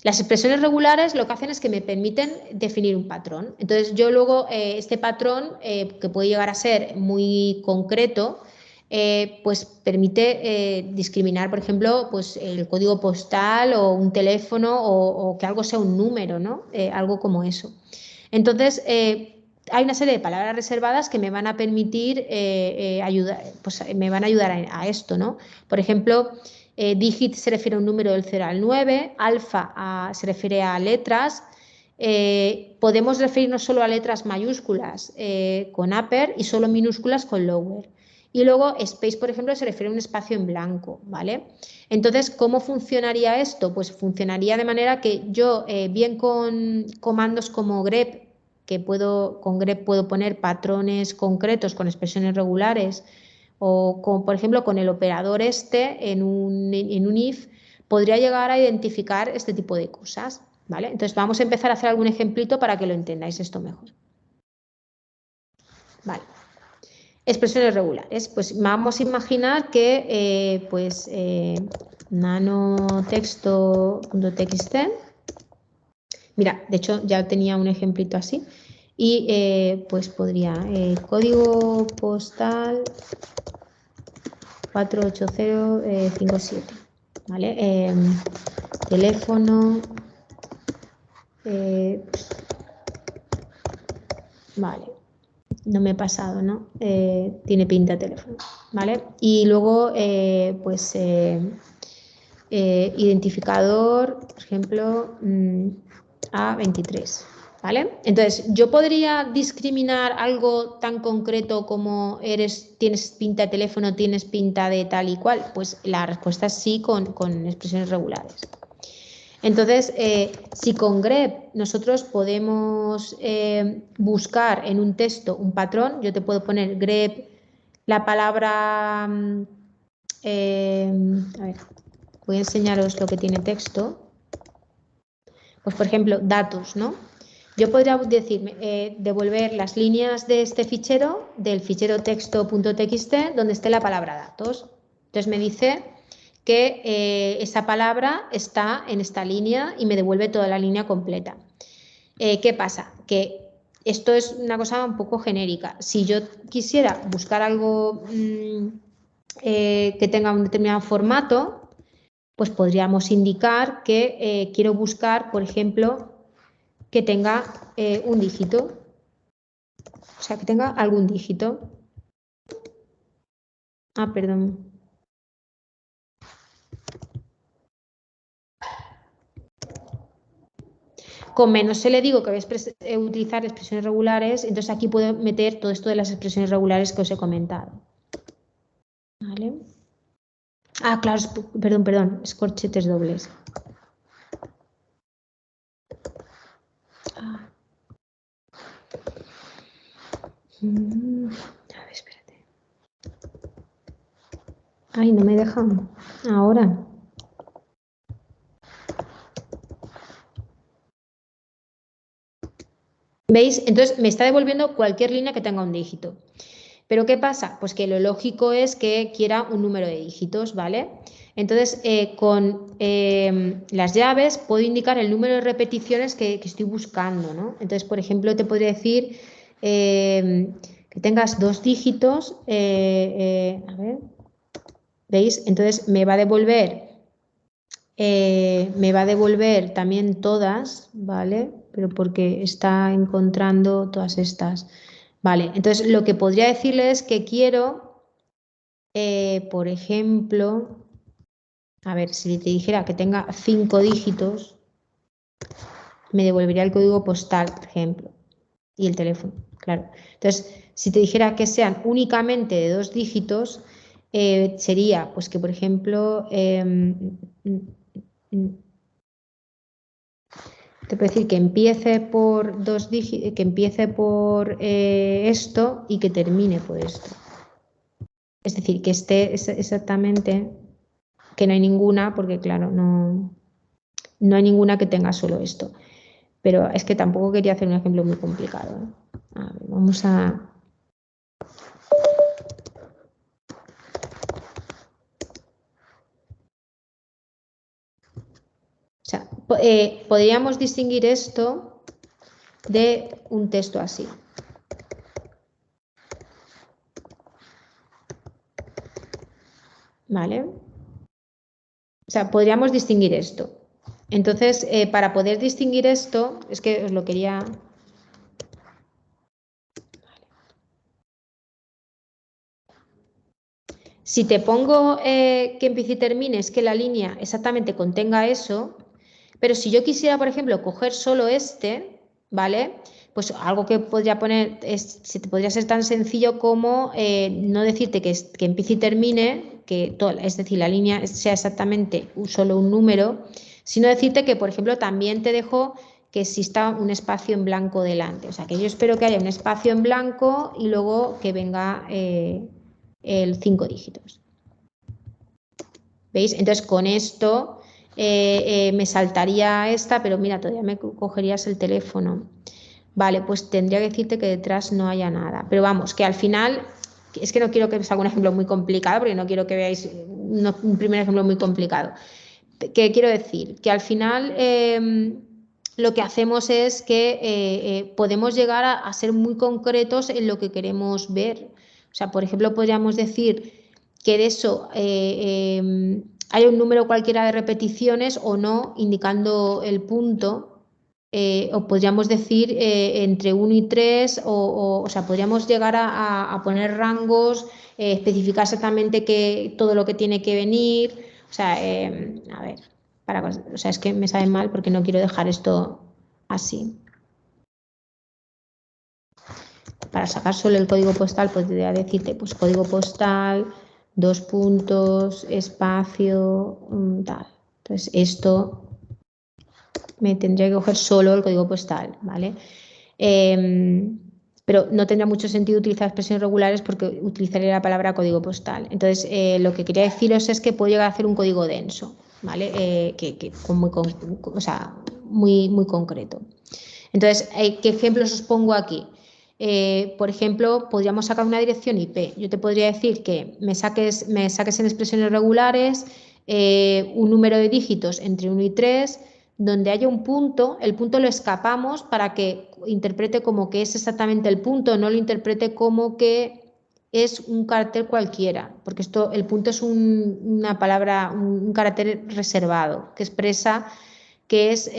Las expresiones regulares lo que hacen es que me permiten definir un patrón. Entonces yo luego este patrón, que puede llegar a ser muy concreto, pues permite discriminar, por ejemplo, pues el código postal o un teléfono o que algo sea un número, ¿no? Algo como eso. Entonces, hay una serie de palabras reservadas que me van a permitir ayudar, pues me van a ayudar a esto, ¿no? Por ejemplo, digit se refiere a un número del 0 al 9, alfa se refiere a letras. Podemos referirnos solo a letras mayúsculas con upper y solo minúsculas con lower. Y luego space, por ejemplo, se refiere a un espacio en blanco, ¿vale? Entonces, ¿cómo funcionaría esto? Pues funcionaría de manera que yo, bien con comandos como grep, que con grep puedo poner patrones concretos con expresiones regulares, o con, por ejemplo, con el operador este en un if, podría llegar a identificar este tipo de cosas, ¿vale? Entonces vamos a empezar a hacer algún ejemplito para que lo entendáis esto mejor. Vale. Expresiones regulares. Pues vamos a imaginar que nanotexto.txt. Mira, de hecho ya tenía un ejemplito así. Y pues podría código postal 48057. ¿Vale? Teléfono. Vale. No me he pasado, ¿no? Tiene pinta de teléfono, ¿vale? Y luego, identificador, por ejemplo, A23, ¿vale? Entonces, yo podría discriminar algo tan concreto como tienes pinta de teléfono, tienes pinta de tal y cual. Pues la respuesta es sí, con expresiones regulares. Entonces, si con grep nosotros podemos buscar en un texto un patrón, yo te puedo poner grep la palabra, a ver, voy a enseñaros lo que tiene texto. Pues por ejemplo, datos, ¿no? Yo podría decirme, devolver las líneas de este fichero, del fichero texto.txt, donde esté la palabra datos. Entonces me dice que esa palabra está en esta línea y me devuelve toda la línea completa. ¿Qué pasa? Que esto es una cosa un poco genérica. Si yo quisiera buscar algo que tenga un determinado formato, pues podríamos indicar que quiero buscar, por ejemplo, que tenga un dígito. O sea, que tenga algún dígito. Ah, perdón. Con menos se le digo que voy a utilizar expresiones regulares, entonces aquí puedo meter todo esto de las expresiones regulares que os he comentado. ¿Vale? Ah, claro, perdón, es corchetes dobles. Ah. A ver, espérate. Ay, no me dejan. Ahora. ¿Veis? Entonces me está devolviendo cualquier línea que tenga un dígito. ¿Pero qué pasa? Pues que lo lógico es que quiera un número de dígitos, ¿vale? Entonces, con las llaves puedo indicar el número de repeticiones que estoy buscando, ¿no? Entonces, por ejemplo, te podría decir que tengas 2 dígitos. A ver, ¿veis? Entonces me va a devolver también todas, ¿vale? Pero porque está encontrando todas estas. Vale, entonces lo que podría decirle es que quiero, por ejemplo, a ver, si te dijera que tenga 5 dígitos, me devolvería el código postal, por ejemplo, y el teléfono, claro. Entonces, si te dijera que sean únicamente de 2 dígitos, sería, pues que, por ejemplo, te puedo decir que empiece por 2 dígitos, que empiece por esto y que termine por esto. Es decir, que esté exactamente, que no hay ninguna, porque claro, no hay ninguna que tenga solo esto. Pero es que tampoco quería hacer un ejemplo muy complicado, ¿eh? A ver, vamos a... O sea, Podríamos distinguir esto de un texto así. ¿Vale? O sea, podríamos distinguir esto. Entonces, para poder distinguir esto, es que os lo quería... Si te pongo que empiece y termine, es que la línea exactamente contenga eso, pero si yo quisiera, por ejemplo, coger solo este, ¿vale? Pues algo que podría poner, podría ser tan sencillo como no decirte que empiece y termine, es decir, la línea sea exactamente solo un número, sino decirte que, por ejemplo, también te dejo que exista un espacio en blanco delante. O sea, que yo espero que haya un espacio en blanco y luego que venga el 5 dígitos. ¿Veis? Entonces, con esto me saltaría esta, pero mira, todavía me cogerías el teléfono. Vale, pues tendría que decirte que detrás no haya nada. Pero vamos, que al final, es que no quiero que os haga un ejemplo muy complicado, porque no quiero que veáis un primer ejemplo muy complicado. ¿Qué quiero decir? Que al final lo que hacemos es que podemos llegar a ser muy concretos en lo que queremos ver. O sea, por ejemplo, podríamos decir que de eso hay un número cualquiera de repeticiones o no, indicando el punto. O podríamos decir entre 1 y 3, o sea, podríamos llegar a poner rangos, especificar exactamente todo lo que tiene que venir. O sea, a ver, o sea, es que me sabe mal porque no quiero dejar esto así. Para sacar solo el código postal, podría decirte, pues código postal, 2 puntos, espacio, tal. Entonces, esto me tendría que coger solo el código postal, ¿vale? Pero no tendría mucho sentido utilizar expresiones regulares porque utilizaría la palabra código postal. Entonces, lo que quería deciros es que puedo llegar a hacer un código denso, ¿vale? O sea, muy concreto. Entonces, ¿qué ejemplos os pongo aquí? Por ejemplo, podríamos sacar una dirección IP. Yo te podría decir que me saques en expresiones regulares un número de dígitos entre 1 y 3, donde haya un punto. El punto lo escapamos para que interprete como que es exactamente el punto, no lo interprete como que es un carácter cualquiera, porque el punto es una palabra, un carácter reservado, que expresa que es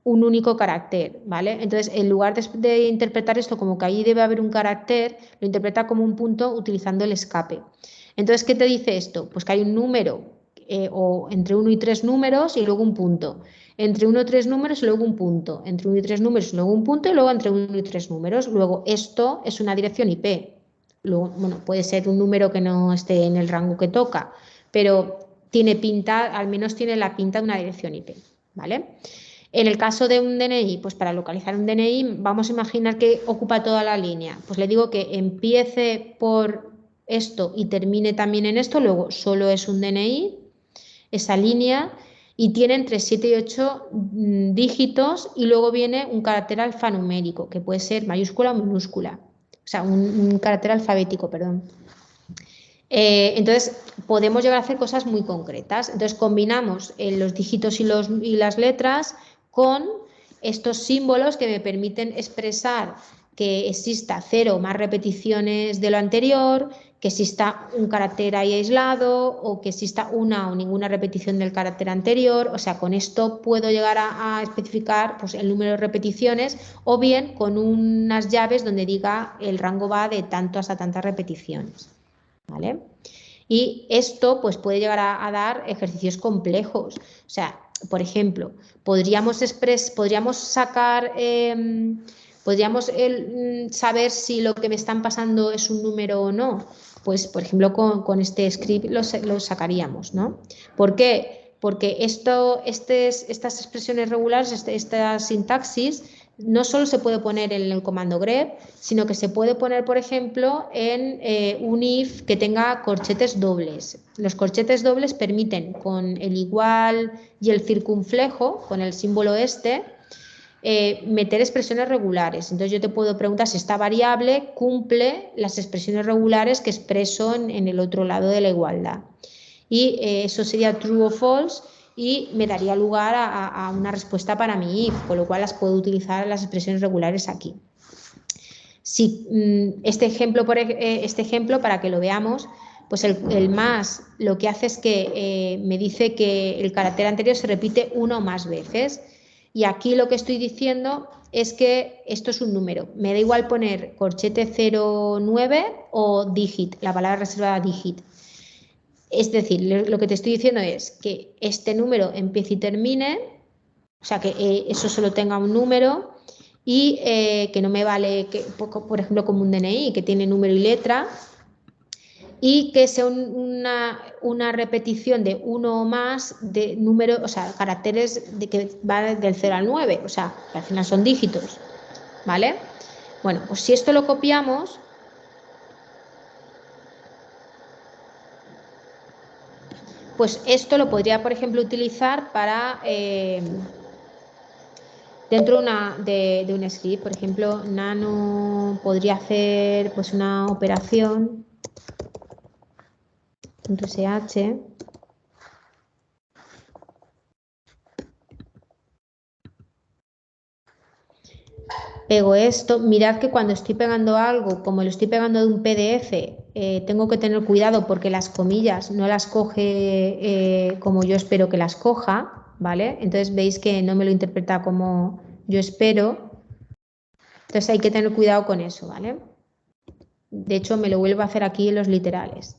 un único carácter, ¿vale? Entonces, en lugar de interpretar esto como que ahí debe haber un carácter, lo interpreta como un punto utilizando el escape. Entonces, ¿qué te dice esto? Pues que hay un número o entre 1 y 3 números y luego un punto. Entre 1 y 3 números y luego un punto. Entre 1 y 3 números y luego un punto y luego entre 1 y 3 números. Luego, esto es una dirección IP. Luego, bueno, puede ser un número que no esté en el rango que toca, pero tiene pinta, al menos tiene la pinta de una dirección IP, ¿vale? En el caso de un DNI, pues para localizar un DNI, vamos a imaginar que ocupa toda la línea. Pues le digo que empiece por esto y termine también en esto, luego solo es un DNI, esa línea, y tiene entre 7 y 8 dígitos y luego viene un carácter alfanumérico, que puede ser mayúscula o minúscula, o sea, un carácter alfabético, perdón. Entonces, podemos llegar a hacer cosas muy concretas. Entonces, combinamos los dígitos y las letras con estos símbolos que me permiten expresar que exista 0 o más repeticiones de lo anterior, que exista un carácter ahí aislado o que exista una o ninguna repetición del carácter anterior. O sea, con esto puedo llegar a especificar pues, el número de repeticiones, o bien con unas llaves donde diga el rango va de tanto hasta tantas repeticiones, ¿vale? Y esto pues, puede llegar a dar ejercicios complejos. O sea, por ejemplo, podríamos sacar, podríamos saber si lo que me están pasando es un número o no. Pues, por ejemplo, con este script lo sacaríamos, ¿no? ¿Por qué? Porque estas expresiones regulares, esta sintaxis, no solo se puede poner en el comando grep, sino que se puede poner, por ejemplo, en un if que tenga corchetes dobles. Los corchetes dobles permiten, con el igual y el circunflejo, con el símbolo este, meter expresiones regulares. Entonces yo te puedo preguntar si esta variable cumple las expresiones regulares que expreso en el otro lado de la igualdad. Y eso sería true o false, y me daría lugar a una respuesta para mi if, con lo cual las puedo utilizar las expresiones regulares aquí. Si este ejemplo, para que lo veamos, pues el más lo que hace es que me dice que el carácter anterior se repite una o más veces. Y aquí lo que estoy diciendo es que esto es un número. Me da igual poner corchete 09 o digit, la palabra reservada digit. Es decir, lo que te estoy diciendo es que este número empiece y termine, o sea, que eso solo tenga un número y que no me vale, por ejemplo, como un DNI, que tiene número y letra, y que sea una repetición de uno o más de números, o sea, caracteres que va del 0 al 9, o sea, que al final son dígitos, ¿vale? Bueno, pues si esto lo copiamos, pues esto lo podría, por ejemplo, utilizar para dentro de un script. Por ejemplo, Nano podría hacer pues una operación .sh, pego esto. Mirad que cuando estoy pegando algo, como lo estoy pegando de un PDF, tengo que tener cuidado porque las comillas no las coge como yo espero que las coja, ¿vale? Entonces veis que no me lo interpreta como yo espero. Entonces hay que tener cuidado con eso, ¿vale? De hecho, me lo vuelvo a hacer aquí en los literales.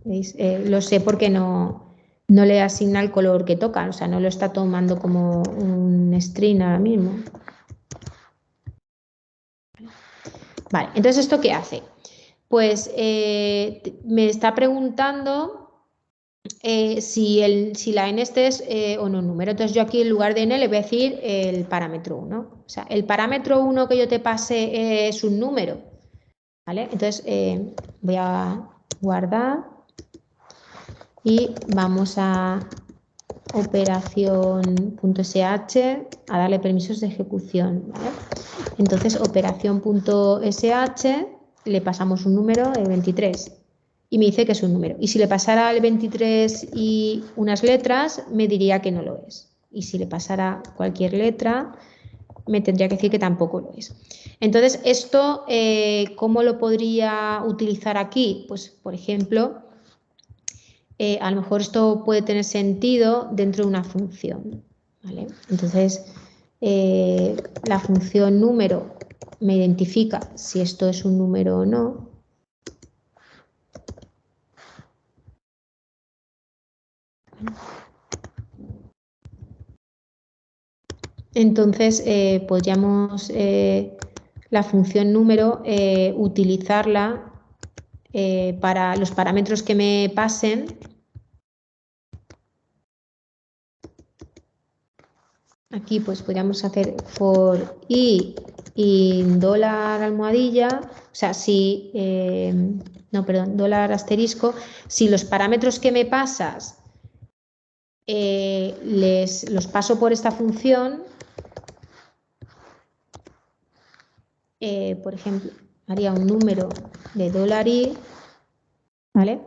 ¿Veis? Lo sé porque no le asigna el color que toca, o sea, no lo está tomando como un string ahora mismo. Vale, entonces, ¿esto qué hace? Pues me está preguntando si la n este es o no un número. Entonces yo aquí en lugar de n le voy a decir el parámetro 1. O sea, el parámetro 1 que yo te pase es un número. ¿Vale? Entonces voy a guardar y vamos a operación.sh a darle permisos de ejecución. ¿Vale? Entonces operación.sh le pasamos un número de 23 y me dice que es un número. Y si le pasara el 23 y unas letras, me diría que no lo es. Y si le pasara cualquier letra, me tendría que decir que tampoco lo es. Entonces, esto, ¿cómo lo podría utilizar aquí? Pues, por ejemplo, a lo mejor esto puede tener sentido dentro de una función, ¿vale? Entonces, la función número me identifica si esto es un número o no. Entonces, podríamos la función número utilizarla para los parámetros que me pasen. Aquí pues podríamos hacer for i y $almohadilla, o sea, si, no, perdón, $asterisco, si los parámetros que me pasas los paso por esta función, por ejemplo, haría un número de $i, ¿vale?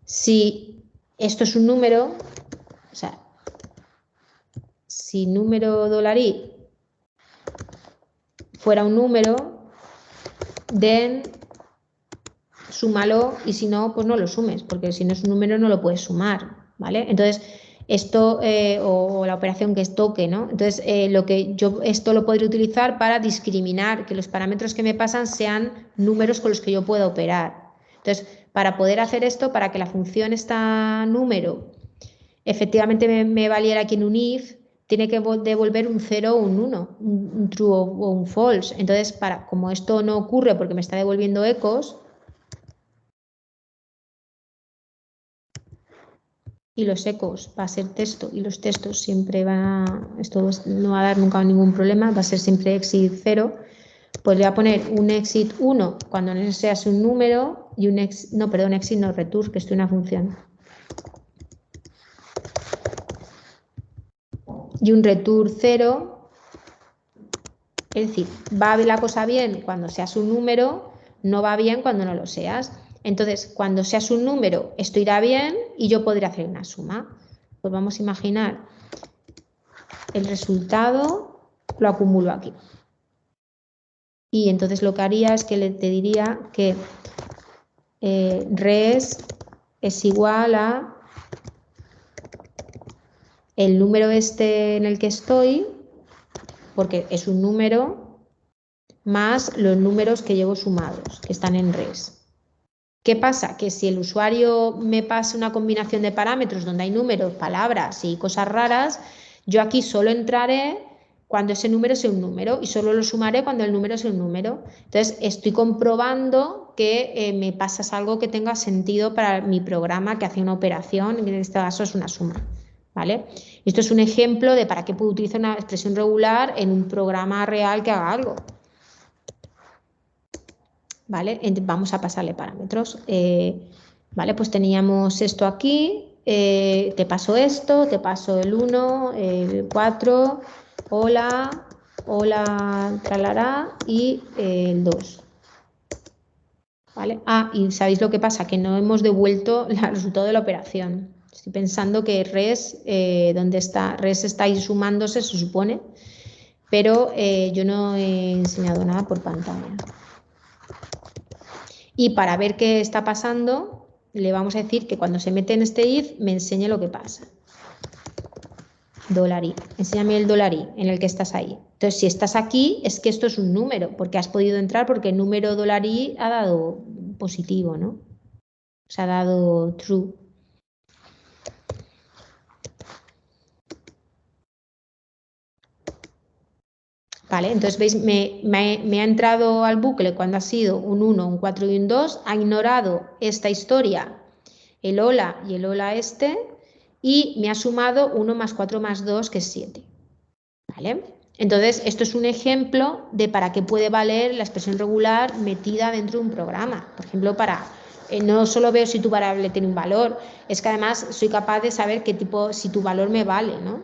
Si esto es un número, o sea, si número $i fuera un número, then súmalo y si no, pues no lo sumes, porque si no es un número no lo puedes sumar, ¿vale? Entonces, esto o la operación que es toque, ¿no? Entonces, esto lo podría utilizar para discriminar que los parámetros que me pasan sean números con los que yo pueda operar. Entonces, para poder hacer esto, para que la función esta número efectivamente me valiera aquí en un if, tiene que devolver un 0 o un 1, un true o un false. Entonces, como esto no ocurre porque me está devolviendo ecos, y los ecos va a ser texto y los textos siempre esto no va a dar nunca ningún problema, va a ser siempre exit 0, pues voy a poner un exit 1 cuando no seas un número y un exit no, return, que estoy en una función. Y un return 0, es decir, va la cosa bien cuando seas un número, no va bien cuando no lo seas. Entonces, cuando seas un número, esto irá bien y yo podré hacer una suma. Pues vamos a imaginar el resultado, lo acumulo aquí. Y entonces lo que haría es que te diría que res es igual a el número este en el que estoy, porque es un número, más los números que llevo sumados, que están en res. ¿Qué pasa? Que si el usuario me pasa una combinación de parámetros donde hay números, palabras y cosas raras, yo aquí solo entraré cuando ese número sea un número y solo lo sumaré cuando el número sea un número. Entonces, estoy comprobando que me pasas algo que tenga sentido para mi programa que hace una operación, en este caso es una suma. ¿Vale? Esto es un ejemplo de para qué puedo utilizar una expresión regular en un programa real que haga algo. ¿Vale? Vamos a pasarle parámetros. Vale, pues teníamos esto aquí, te paso esto, te paso el 1, el 4, hola, hola, tralará y el 2. ¿Vale? Ah, y ¿sabéis lo que pasa? Que no hemos devuelto el resultado de la operación. Estoy pensando que res, ¿dónde está? Res está ahí sumándose, se supone, pero yo no he enseñado nada por pantalla. Y para ver qué está pasando, le vamos a decir que cuando se mete en este if, me enseñe lo que pasa. $i. Enséñame el $i en el que estás ahí. Entonces, si estás aquí, es que esto es un número, porque has podido entrar porque el número $i ha dado positivo, ¿no? Se ha dado true. Vale, entonces veis, me ha entrado al bucle cuando ha sido un 1, un 4 y un 2, ha ignorado esta historia, el hola y el hola este, y me ha sumado 1 más 4 más 2, que es 7. ¿Vale? Entonces, esto es un ejemplo de para qué puede valer la expresión regular metida dentro de un programa. Por ejemplo, no solo veo si tu variable tiene un valor, es que además soy capaz de saber qué tipo, si tu valor me vale, ¿no?